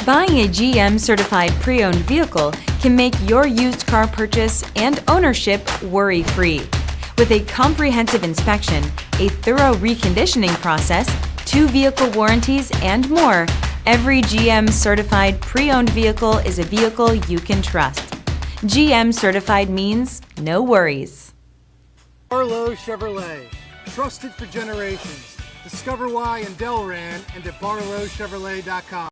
Buying a GM certified pre-owned vehicle can make your used car purchase and ownership worry-free. With a comprehensive inspection, a thorough reconditioning process, 2 vehicle warranties, and more, every GM certified pre-owned vehicle is a vehicle you can trust. GM certified means no worries. Barlow Chevrolet, trusted for generations. Discover why in Delran and at barlowchevrolet.com.